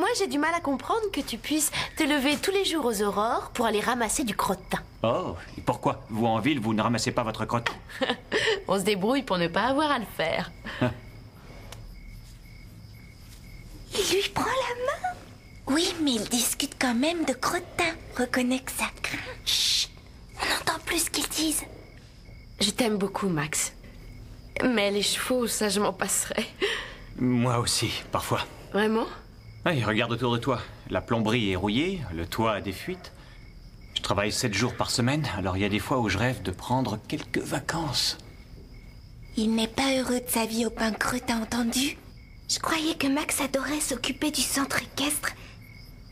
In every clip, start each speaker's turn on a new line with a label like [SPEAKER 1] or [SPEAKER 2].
[SPEAKER 1] moi, j'ai du mal à comprendre que tu puisses te lever tous les jours aux aurores pour aller ramasser du crottin.
[SPEAKER 2] Oh, et pourquoi? Vous, en ville, vous ne ramassez pas votre crottin?
[SPEAKER 1] On se débrouille pour ne pas avoir à le faire.
[SPEAKER 3] Il lui prend la main. Oui, mais ils discutent quand même de crottin. Reconnais que ça craint. Chut, on n'entend plus ce qu'ils disent.
[SPEAKER 1] Je t'aime beaucoup, Max. Mais les chevaux, ça, je m'en passerai.
[SPEAKER 2] Moi aussi, parfois.
[SPEAKER 1] Vraiment?
[SPEAKER 2] Oui, regarde autour de toi. La plomberie est rouillée, le toit a des fuites. Je travaille 7 jours par semaine, alors il y a des fois où je rêve de prendre quelques vacances.
[SPEAKER 3] Il n'est pas heureux de sa vie au pain creux, t'as entendu? Je croyais que Max adorait s'occuper du centre équestre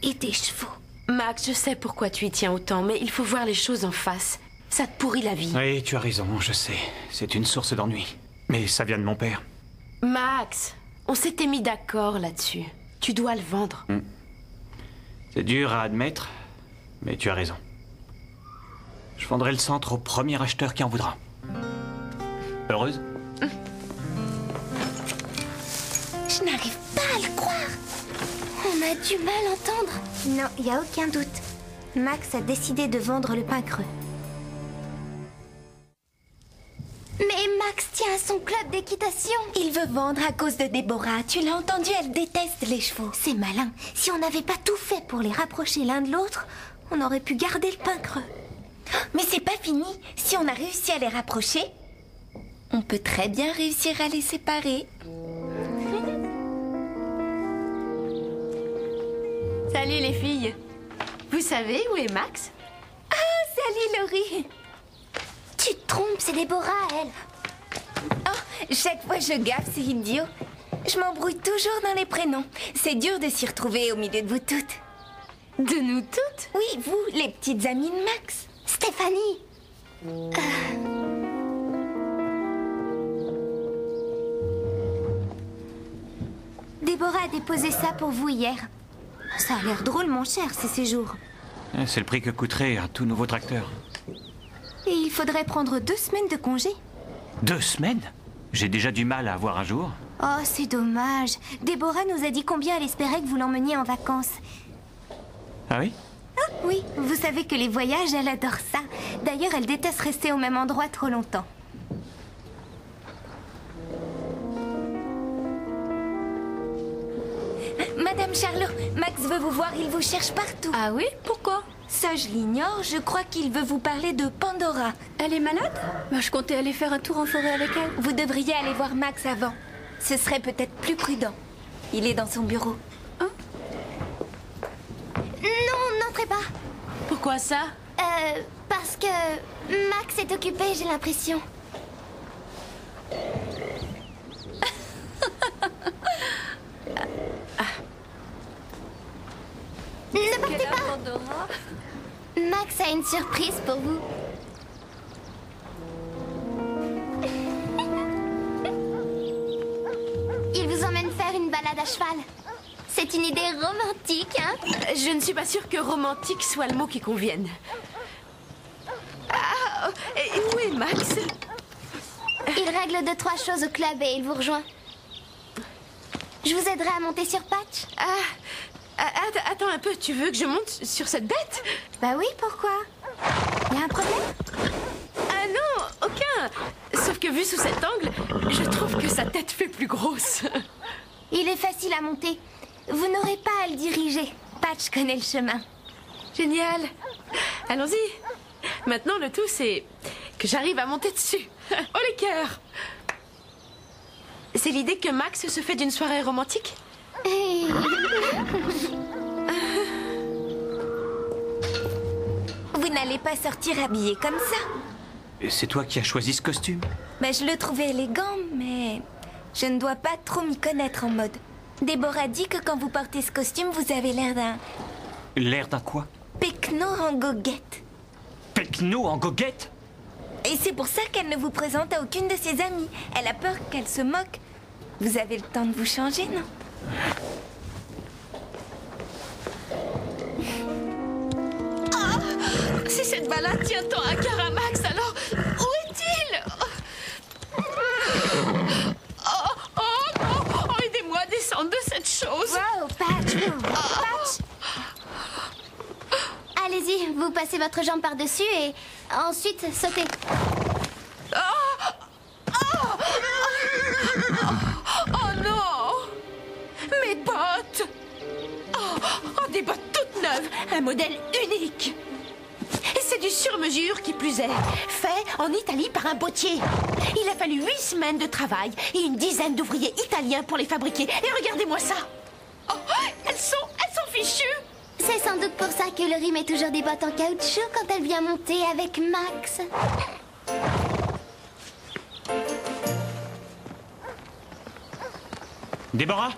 [SPEAKER 3] et des chevaux.
[SPEAKER 1] Max, je sais pourquoi tu y tiens autant, mais il faut voir les choses en face. Ça te pourrit la vie.
[SPEAKER 2] Oui, tu as raison, je sais. C'est une source d'ennui. Mais ça vient de mon père.
[SPEAKER 1] Max, on s'était mis d'accord là-dessus. Tu dois le vendre.
[SPEAKER 2] C'est dur à admettre, mais tu as raison. Je vendrai le centre au premier acheteur qui en voudra. Heureuse?
[SPEAKER 3] Je n'arrive pas à le croire. On a du mal à entendre. Non, il n'y a aucun doute. Max a décidé de vendre le pain creux. Mais Max tient à son club d'équitation. Il veut vendre à cause de Déborah. Tu l'as entendu, elle déteste les chevaux. C'est malin. Si on n'avait pas tout fait pour les rapprocher l'un de l'autre, on aurait pu garder le pain creux. Mais c'est pas fini. Si on a réussi à les rapprocher, on peut très bien réussir à les séparer.
[SPEAKER 1] Salut les filles. Vous savez où est Max?
[SPEAKER 3] Ah, salut Laurie. Tu te trompes, c'est Déborah, elle. Oh, chaque fois je gaffe, c'est idiot. Je m'embrouille toujours dans les prénoms. C'est dur de s'y retrouver au milieu de vous toutes.
[SPEAKER 1] De nous toutes?
[SPEAKER 3] Oui, vous, les petites amies de Max. Stéphanie. Déborah a déposé ça pour vous hier. Ça a l'air drôle, mon cher, ces séjours.
[SPEAKER 2] C'est le prix que coûterait un tout nouveau tracteur.
[SPEAKER 3] Et il faudrait prendre 2 semaines de congé.
[SPEAKER 2] 2 semaines? J'ai déjà du mal à avoir un jour.
[SPEAKER 3] Oh, c'est dommage. Déborah nous a dit combien elle espérait que vous l'emmeniez en vacances.
[SPEAKER 2] Ah oui?
[SPEAKER 3] Ah, oui, vous savez que les voyages, elle adore ça. D'ailleurs, elle déteste rester au même endroit trop longtemps. Madame Charlot, Max veut vous voir, il vous cherche partout.
[SPEAKER 1] Ah oui? Pourquoi?
[SPEAKER 3] Ça, je l'ignore, je crois qu'il veut vous parler de Pandora.
[SPEAKER 1] Elle est malade? Je comptais aller faire un tour en forêt avec elle.
[SPEAKER 3] Vous devriez aller voir Max avant. Ce serait peut-être plus prudent. Il est dans son bureau.
[SPEAKER 1] Hein?
[SPEAKER 3] Non, n'entrez pas.
[SPEAKER 1] Pourquoi ça?
[SPEAKER 3] Parce que Max est occupé, j'ai l'impression. Ne partez pas.
[SPEAKER 1] Pandora?
[SPEAKER 3] Max a une surprise pour vous. Il vous emmène faire une balade à cheval. C'est une idée romantique, hein?
[SPEAKER 1] Je ne suis pas sûre que romantique soit le mot qui convienne. Ah, et où est Max?
[SPEAKER 3] Il règle 2-3 choses au club et il vous rejoint. Je vous aiderai à monter sur Patch.
[SPEAKER 1] Attends un peu, tu veux que je monte sur cette bête?
[SPEAKER 3] Bah oui, pourquoi? Y a un problème?
[SPEAKER 1] Ah non, aucun. Sauf que vu sous cet angle, je trouve que sa tête fait plus grosse.
[SPEAKER 3] Il est facile à monter. Vous n'aurez pas à le diriger. Patch connaît le chemin.
[SPEAKER 1] Génial. Allons-y. Maintenant, le tout, c'est que j'arrive à monter dessus. Oh les cœurs! C'est l'idée que Max se fait d'une soirée romantique?
[SPEAKER 3] Vous n'allez pas sortir habillé comme ça.
[SPEAKER 2] Et c'est toi qui as choisi ce costume?
[SPEAKER 3] Bah, je le trouvais élégant, mais je ne dois pas trop m'y connaître en mode. Déborah dit que quand vous portez ce costume, vous avez l'air d'un
[SPEAKER 2] L'air d'un quoi?
[SPEAKER 3] pecno en goguette.
[SPEAKER 2] Pecno en goguette?
[SPEAKER 3] Et c'est pour ça qu'elle ne vous présente à aucune de ses amies. Elle a peur qu'elle se moque. Vous avez le temps de vous changer, non?
[SPEAKER 1] Si cette balade tient tant à cœur à Max, alors où est-il? Oh, aidez-moi à descendre de cette chose.
[SPEAKER 3] Wow, Patch! Vous passez votre jambe par-dessus et ensuite sautez.
[SPEAKER 1] Oh non! Mes bottes! Oh, des bottes toutes neuves, un modèle unique. Et c'est du sur-mesure qui plus est, fait en Italie par un bottier. Il a fallu 8 semaines de travail et une dizaine d'ouvriers italiens pour les fabriquer. Et regardez-moi ça! Oh, elles sont fichues!
[SPEAKER 3] C'est sans doute pour ça que Laurie met toujours des bottes en caoutchouc quand elle vient monter avec Max.
[SPEAKER 2] Déborah?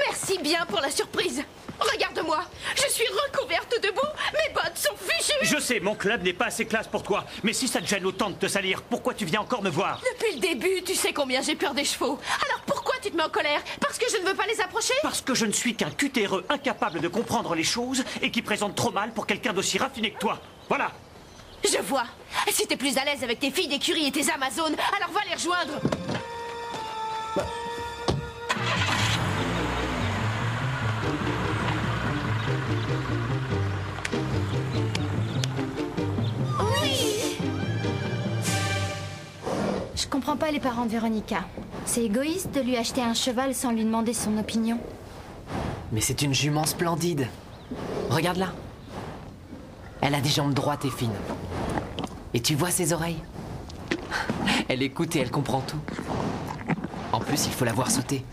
[SPEAKER 1] Merci bien pour la surprise. Regarde-moi, je suis recouverte de boue, mes bottes sont fichues.
[SPEAKER 2] Je sais, mon club n'est pas assez classe pour toi. Mais si ça te gêne autant de te salir, pourquoi tu viens encore me voir?
[SPEAKER 1] Depuis le début, tu sais combien j'ai peur des chevaux. Alors pourquoi tu te mets en colère? Parce que je ne veux pas les approcher?
[SPEAKER 2] Parce que je ne suis qu'un cutéreux incapable de comprendre les choses et qui présente trop mal pour quelqu'un d'aussi raffiné que toi. Voilà.
[SPEAKER 1] Je vois. Si t'es plus à l'aise avec tes filles d'écurie et tes Amazones, alors va les rejoindre.
[SPEAKER 4] Je comprends pas les parents de Véronica. C'est égoïste de lui acheter un cheval sans lui demander son opinion.
[SPEAKER 5] Mais c'est une jument splendide. Regarde-la. Elle a des jambes droites et fines. Et tu vois ses oreilles? Elle écoute et elle comprend tout. En plus, il faut la voir sauter.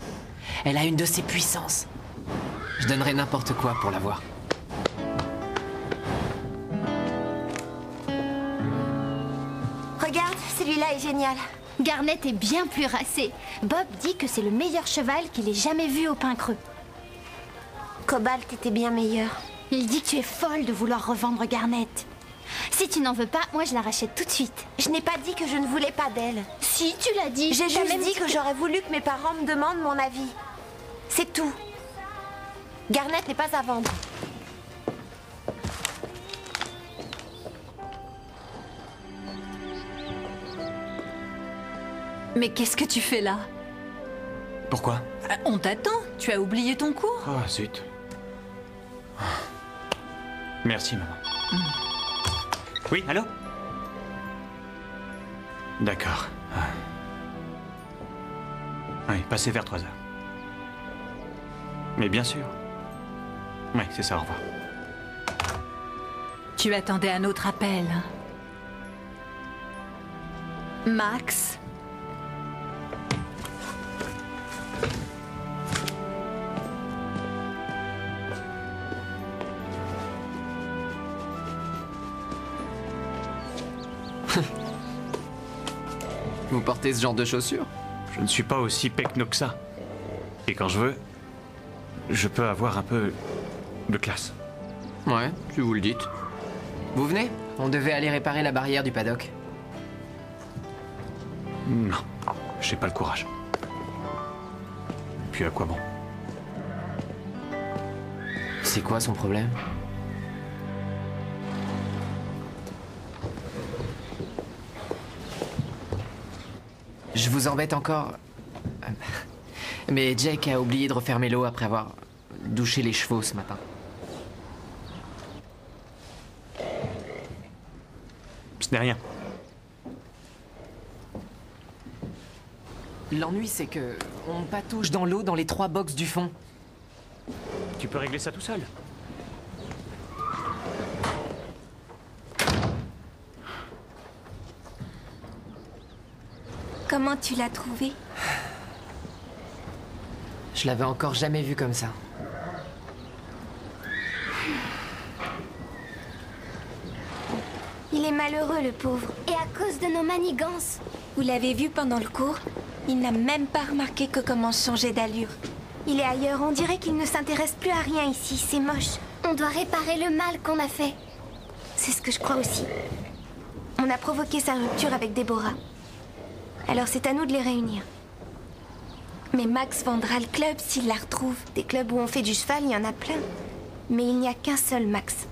[SPEAKER 5] Elle a une de ses puissances. Je donnerais n'importe quoi pour la voir.
[SPEAKER 3] Regarde, celui-là est génial.
[SPEAKER 4] Garnet est bien plus racé. Bob dit que c'est le meilleur cheval qu'il ait jamais vu au Pin Creux.
[SPEAKER 3] Cobalt était bien meilleur.
[SPEAKER 4] Il dit que tu es folle de vouloir revendre Garnet. Si tu n'en veux pas, moi je la rachète tout de suite.
[SPEAKER 3] Je n'ai pas dit que je ne voulais pas d'elle.
[SPEAKER 4] Si, tu l'as dit.
[SPEAKER 3] J'ai
[SPEAKER 4] T'as
[SPEAKER 3] juste
[SPEAKER 4] même
[SPEAKER 3] dit que j'aurais voulu que mes parents me demandent mon avis. C'est tout. Garnet n'est pas à vendre.
[SPEAKER 6] Mais qu'est-ce que tu fais là?
[SPEAKER 2] Pourquoi?
[SPEAKER 6] On t'attend, tu as oublié ton cours.
[SPEAKER 2] Oh, zut. Merci, maman. Oui, allô? D'accord. Oui, passez vers 3 heures. Mais bien sûr. Oui, c'est ça, au revoir.
[SPEAKER 6] Tu attendais un autre appel. Max?
[SPEAKER 5] Vous portez ce genre de chaussures?
[SPEAKER 2] Je ne suis pas aussi pecno que ça. Et quand je veux, je peux avoir un peu de classe.
[SPEAKER 5] Ouais, si vous le dites. Vous venez? On devait aller réparer la barrière du paddock.
[SPEAKER 2] Non, j'ai pas le courage. Puis à quoi bon?
[SPEAKER 5] C'est quoi son problème? Je vous embête encore. Mais Jake a oublié de refermer l'eau après avoir douché les chevaux ce matin.
[SPEAKER 2] Ce n'est rien.
[SPEAKER 5] L'ennui, c'est que on patouche dans l'eau dans les 3 box du fond.
[SPEAKER 2] Tu peux régler ça tout seul.
[SPEAKER 3] Comment tu l'as trouvé?
[SPEAKER 5] Je l'avais encore jamais vu comme ça.
[SPEAKER 3] Il est malheureux, le pauvre. Et à cause de nos manigances. Vous l'avez vu pendant le cours? Il n'a même pas remarqué que commence changer d'allure. Il est ailleurs, on dirait qu'il ne s'intéresse plus à rien ici, c'est moche. On doit réparer le mal qu'on a fait. C'est ce que je crois aussi. On a provoqué sa rupture avec Déborah. Alors c'est à nous de les réunir. Mais Max vendra le club s'il la retrouve. Des clubs où on fait du cheval, il y en a plein. Mais il n'y a qu'un seul Max.